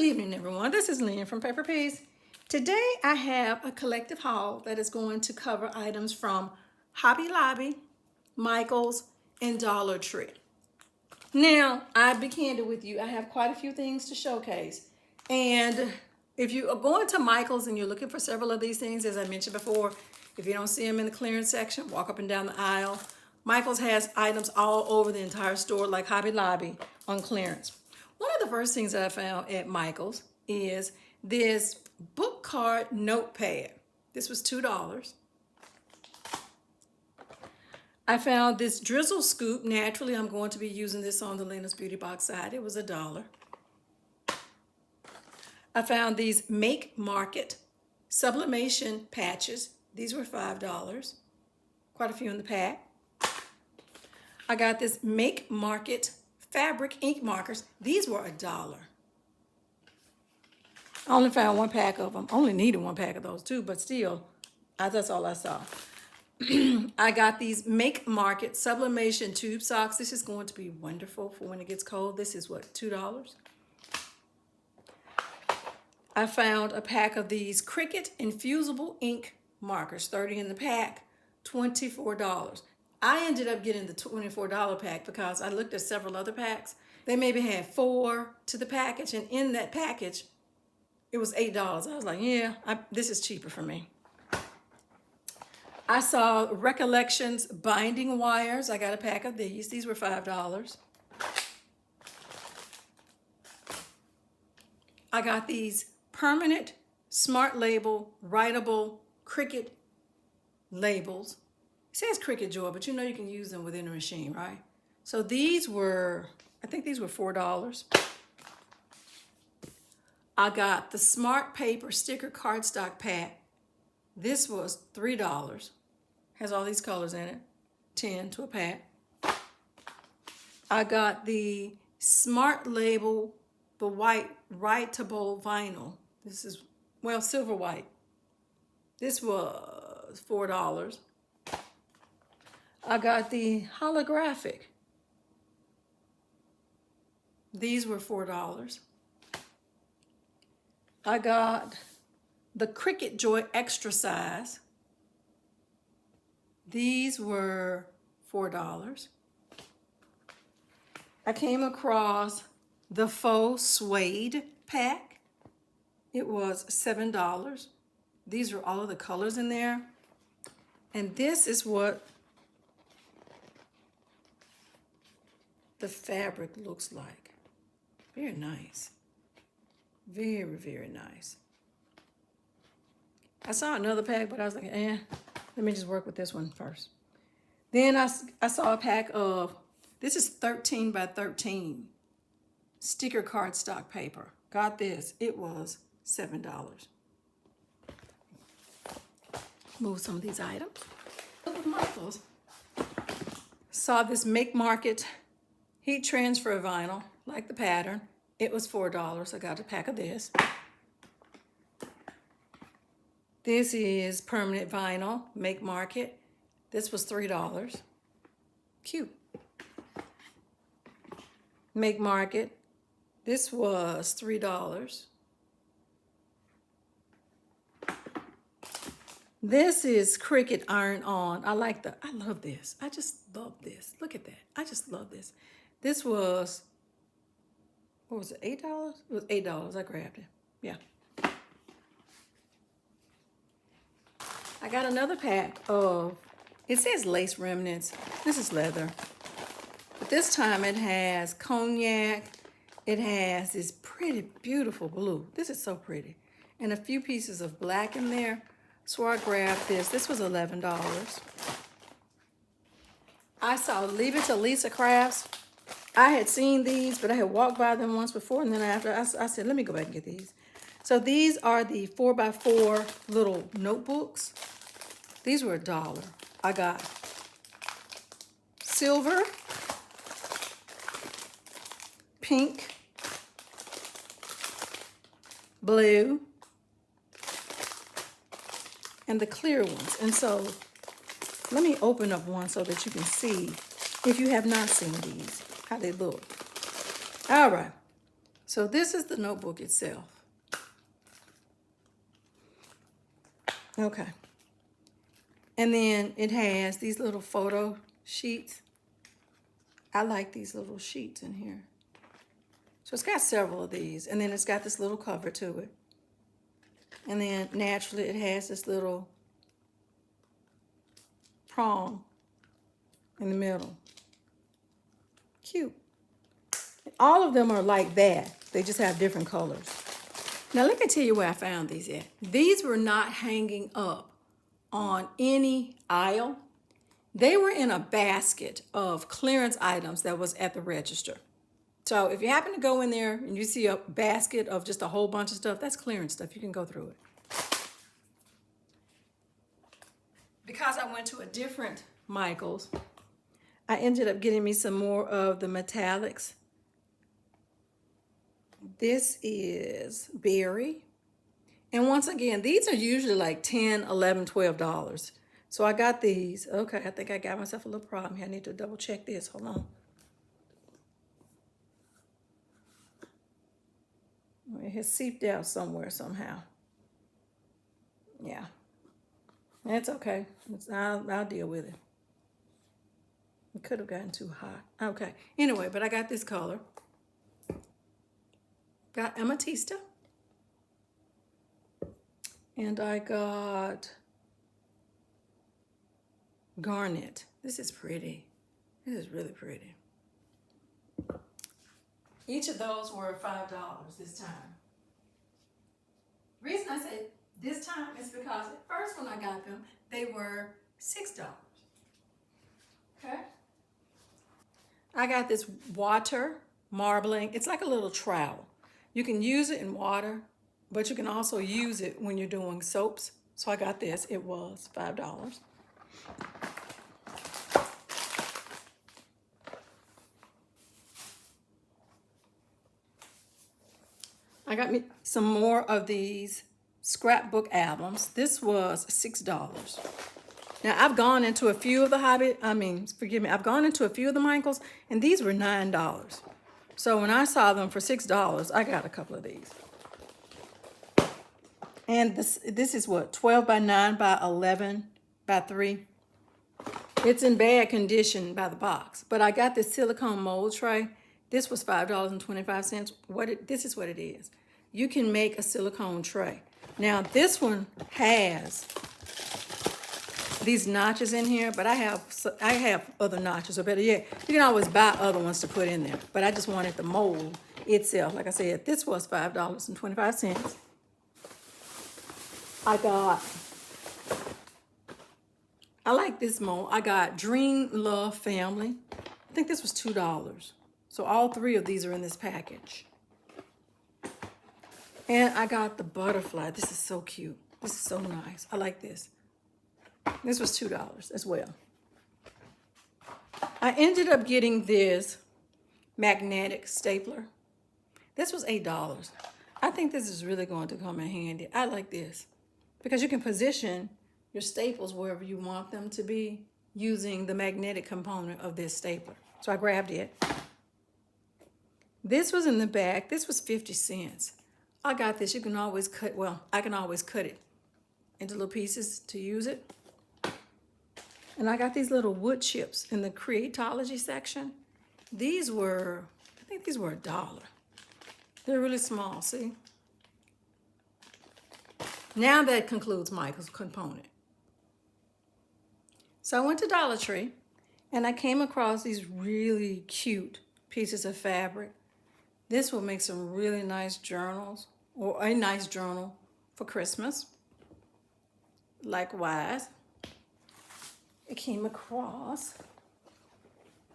evening, everyone. This is Lynn from Paper Peas. Today I have a collective haul that is going to cover items from Hobby Lobby, Michael's, and Dollar Tree. Now, I'll be candid with you. I have quite a few things to showcase. And if you are going to Michael's and you're looking for several of these things, as I mentioned before, if you don't see them in the clearance section, walk up and down the aisle. Michael's has items all over the entire store, like Hobby Lobby, on clearance. One of the first things that I found at Michael's is this book card notepad. This was $2. I found this drizzle scoop. Naturally, I'm going to be using this on the Lena's Beauty Box side. It was $1. I found these Make Market sublimation patches. These were $5. Quite a few in the pack. I got this Make Market fabric ink markers. These were $1. I only found one pack of them. Only needed one pack of those too, but still, that's all I saw. I got these Make Market sublimation tube socks. This is going to be wonderful for when it gets cold. This is what, $2? I found a pack of these Cricut infusible ink markers, 30 in the pack, $24. I ended up getting the $24 pack because I looked at several other packs. They maybe had 4 to the package, and in that package, it was $8. I was like, yeah, this is cheaper for me. I saw Recollections binding wires. I got a pack of these. These were $5. I got these permanent smart label writable Cricut labels. It says Cricut Joy, but you know you can use them within the machine, right? So these were, I think these were $4. I got the Smart Paper sticker cardstock pack. This was $3. Has all these colors in it, 10 to a pack. I got the Smart Label, the white writable vinyl. This is, well, silver white. This was $4. I got the holographic. These were $4. I got the Cricut Joy extra size. These were $4. I came across the faux suede pack. It was $7. These are all of the colors in there. And this is what the fabric looks like. Very nice. Very, very nice. I saw another pack, but I was like, let me just work with this one first. Then I saw a pack of, this is 13 by 13 sticker cardstock paper. Got this. It was $7. Move some of these items. Look at Michael's. Saw this Make Market heat transfer vinyl, like the pattern. It was $4. I got a pack of this. This is permanent vinyl, Make Market. This was $3. Cute. Make Market. This was $3. This is Cricut Iron On. I love this. I just love this. Look at that. I just love this. This was, what was it, $8? It was $8. I grabbed it. Yeah. I got another pack of, it says lace remnants. This is leather. But this time it has cognac. It has this pretty, beautiful blue. This is so pretty. And a few pieces of black in there. So I grabbed this. This was $11. I saw Leave It to Lisa Crafts. I had seen these, but I had walked by them once before, and then after I said, let me go back and get these. So these are the 4x4 little notebooks. These were $1. I got silver, pink, blue, and the clear ones. And so let me open up one so that you can see, if you have not seen these, how they look. All right. So this is the notebook itself. Okay. And then it has these little photo sheets. I like these little sheets in here. So it's got several of these. And then it's got this little cover to it. And then naturally it has this little prong in the middle. Cute. All of them are like that. They just have different colors. Now let me tell you where I found these at. These were not hanging up on any aisle. They were in a basket of clearance items that was at the register. So if you happen to go in there and you see a basket of just a whole bunch of stuff, that's clearance stuff. You can go through it. Because I went to a different Michael's, I ended up getting me some more of the metallics. This is berry. And once again, these are usually like $10, $11, $12. So I got these. Okay, I think I got myself a little problem here. I need to double check this. Hold on. It has seeped out somewhere somehow. Yeah. That's okay. I'll deal with it. It could have gotten too hot. Okay. Anyway, but I got this color. Got amethysta. And I got garnet. This is pretty. This is really pretty. Each of those were $5 this time. The reason I said this time is because at first when I got them, they were $6. Okay? I got this water marbling. It's like a little trowel. You can use it in water, but you can also use it when you're doing soaps. So I got this. It was $5. I got me some more of these scrapbook albums. This was $6. Now I've gone into a few of the I've gone into a few of the Michaels, and these were $9. So when I saw them for $6, I got a couple of these. And this is what, 12 by 9 by 11 by 3. It's in bad condition by the box, but I got this silicone mold tray. This was $5.25. This is what it is. You can make a silicone tray. Now this one has these notches in here, but I have other notches, or better yet, you can always buy other ones to put in there. But I just wanted the mold itself. Like I said, this was $5.25. I like this mold. I got Dream Love Family. I think this was $2. So all three of these are in this package. And I got the butterfly. This is so cute. This is so nice. I like this. This was $2 as well. I ended up getting this magnetic stapler. This was $8. I think this is really going to come in handy. I like this because you can position your staples wherever you want them to be using the magnetic component of this stapler. So I grabbed it. This was in the back. This was 50 cents. I got this. You can always cut, well, I can always cut it into little pieces to use it. And I got these little wood chips in the Creatology section. These were, I think these were $1. They're really small, see? Now that concludes Michael's component. So I went to Dollar Tree and I came across these really cute pieces of fabric. This will make some really nice journals, or a nice journal for Christmas. Likewise, I came across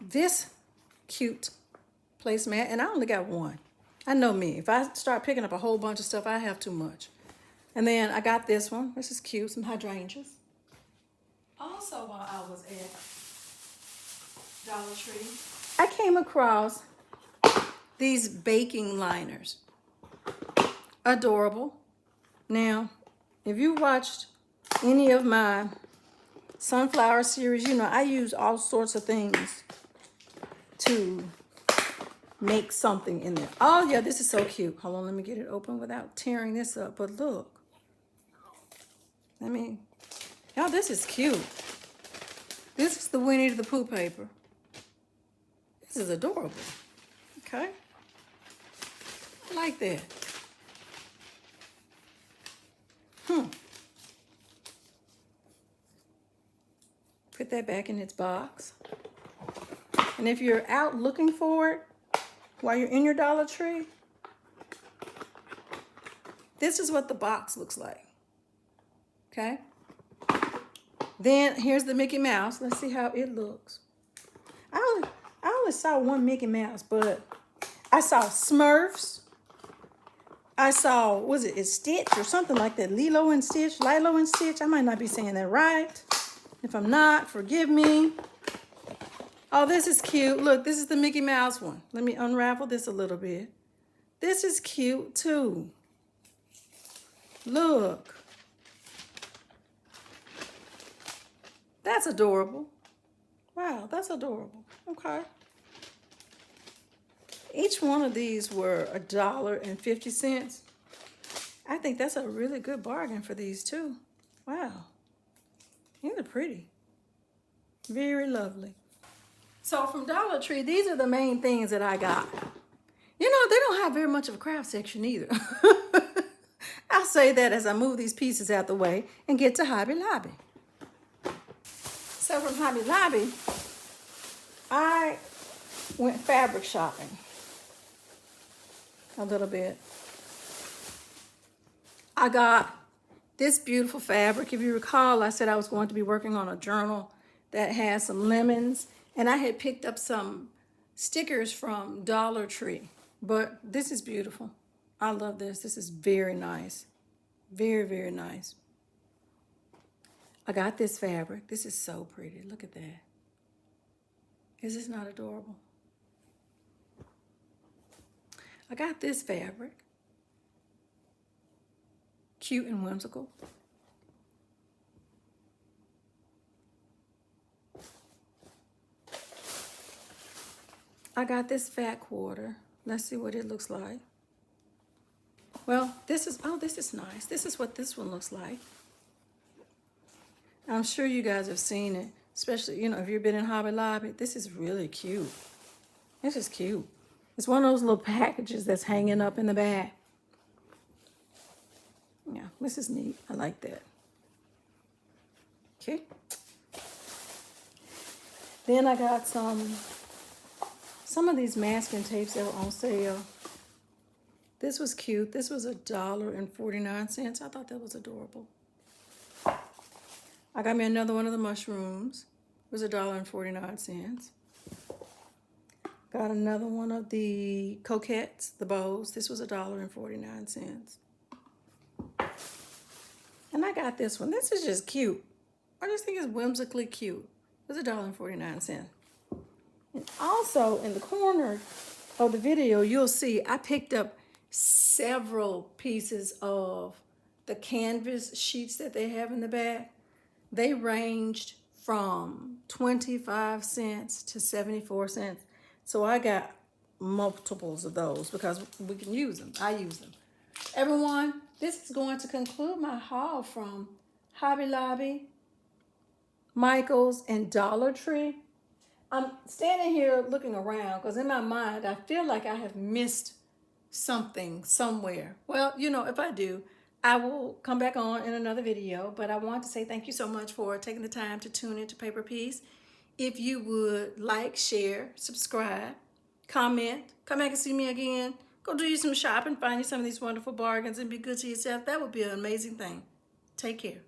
this cute placemat, and I only got one. I know me. If I start picking up a whole bunch of stuff, I have too much. And then I got this one. This is cute, some hydrangeas. Also, while I was at Dollar Tree, I came across these baking liners. Adorable. Now, if you watched any of my sunflower series, you know I use all sorts of things to make something in there. Oh yeah, this is so cute. Hold on, let me get it open without tearing this up. But look, y'all, this is cute. This is the Winnie the Pooh paper. This is adorable. Okay, I like that. Put that back in its box. And if you're out looking for it while you're in your Dollar Tree, this is what the box looks like. Okay? Then here's the Mickey Mouse. Let's see how it looks. I only saw one Mickey Mouse, but I saw Smurfs. I saw, was it Stitch or something like that? Lilo and Stitch. I might not be saying that right. If I'm not, forgive me. Oh, this is cute. Look, this is the Mickey Mouse one. Let me unravel this a little bit. This is cute too. Look. That's adorable. Wow, that's adorable. Okay. Each one of these were $1.50. I think that's a really good bargain for these too. Wow. These are pretty. Very lovely. So from Dollar Tree, these are the main things that I got. You know, they don't have very much of a craft section either. I'll say that as I move these pieces out the way and get to Hobby Lobby. So from Hobby Lobby, I went fabric shopping a little bit. I got this beautiful fabric. If you recall, I said I was going to be working on a journal that has some lemons, and I had picked up some stickers from Dollar Tree. But this is beautiful. I love this. This is very nice. Very, very nice. I got this fabric. This is so pretty. Look at that. Is this not adorable? I got this fabric. Cute and whimsical. I got this fat quarter. Let's see what it looks like. Well, this is nice. This is what this one looks like. I'm sure you guys have seen it, especially, you know, if you've been in Hobby Lobby. This is really cute. This is cute. It's one of those little packages that's hanging up in the back. Yeah, this is neat. I like that. Okay. Then I got some of these masking tapes that were on sale. This was cute. This was $1.49. I thought that was adorable. I got me another one of the mushrooms. It was $1.49. Got another one of the coquettes, the bows. This was $1.49. And I got this one. This is just cute. I just think it's whimsically cute. It was $1.49. And also in the corner of the video, you'll see I picked up several pieces of the canvas sheets that they have in the back. They ranged from 25 cents to 74 cents. So I got multiples of those because we can use them. I use them. Everyone, this is going to conclude my haul from Hobby Lobby, Michael's, and Dollar Tree. I'm standing here looking around because in my mind, I feel like I have missed something somewhere. Well, you know, if I do, I will come back on in another video, but I want to say thank you so much for taking the time to tune into Paper Piece. If you would like, share, subscribe, comment, come back and see me again, go do you some shopping, find you some of these wonderful bargains and be good to yourself. That would be an amazing thing. Take care.